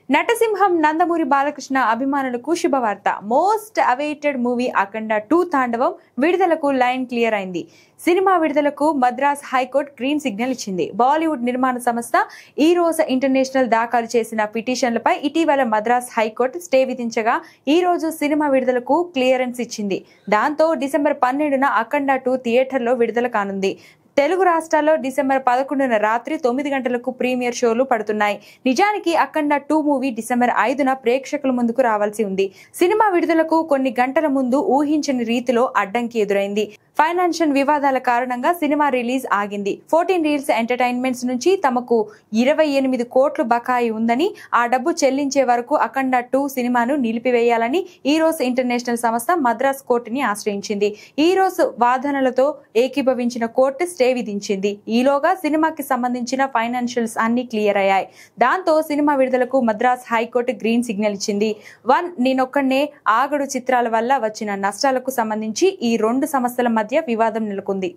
నటసింహం నందమూరి బాలకృష్ణ అభిమానులకు శుభవార్త. Most awaited movie అఖండ 2 తాండవం విడుదలకు లైన్ క్లియర్ అయింది. సినిమా విడుదలకు మద్రాస్ హైకోర్టు గ్రీన్ సిగ్నల్ ఇచ్చింది. బాలీవుడ్ నిర్మాణ సంస్థ ఈ రోజు ఇంటర్నేషనల్ దాఖలు చేసిన పిటిషన్లపై ఇటీవల మద్రాస్ హైకోర్టు స్టే విధించగా ఈ రోజు సినిమా విడుదలకు క్లియరెన్స్ ఇచ్చింది. దాంతో డిసెంబర్ 12న అఖండ 2 థియేటర్లో విడుదల కానుంది. తెలుగు రాష్ట్రాల్లో డిసెంబర్ 11న రాత్రి 9 గంటలకు ప్రీమియర్ షోలు పడుతున్నాయి. నిజానికి అఖండ 2 మూవీ డిసెంబర్ 5న ప్రేక్షకుల ముందుకు రావాల్సి ఉంది. సినిమా విడుదలకు కొన్ని గంటల ముందు ఊహించని రీతిలో అడ్డంకి ఎదురైంది. ఫైనాన్షియల్ వివాదాల కారణంగా సినిమా రిలీజ్ ఆగింది. 14 రీల్స్ ఎంటర్టైన్మెంట్స్ నుంచి తమకు 28 కోట్లు బకాయి ఉందని, ఆ డబ్బు చెల్లించే వరకు అఖండ 2 సినిమాను నిలిపివేయాలని ఈ రోజు ఇంటర్నేషనల్ సంస్థ మద్రాస్ కోర్టుని ఆశ్రయించింది. ఈ రోజు వాదనలతో ఏకీభవించిన కోర్టు స్టే విధించింది. ఈలోగా సినిమాకి సంబంధించిన ఫైనాన్షియల్స్ అన్ని క్లియర్ అయ్యాయి. దాంతో సినిమా విడుదలకు మద్రాస్ హైకోర్టు గ్రీన్ సిగ్నల్ ఇచ్చింది. నేనొక్కడే ఆగడు చిత్రాల వల్ల వచ్చిన నష్టాలకు సంబంధించి ఈ 2 సంస్థల మధ్య వివాదం నెలకొంది.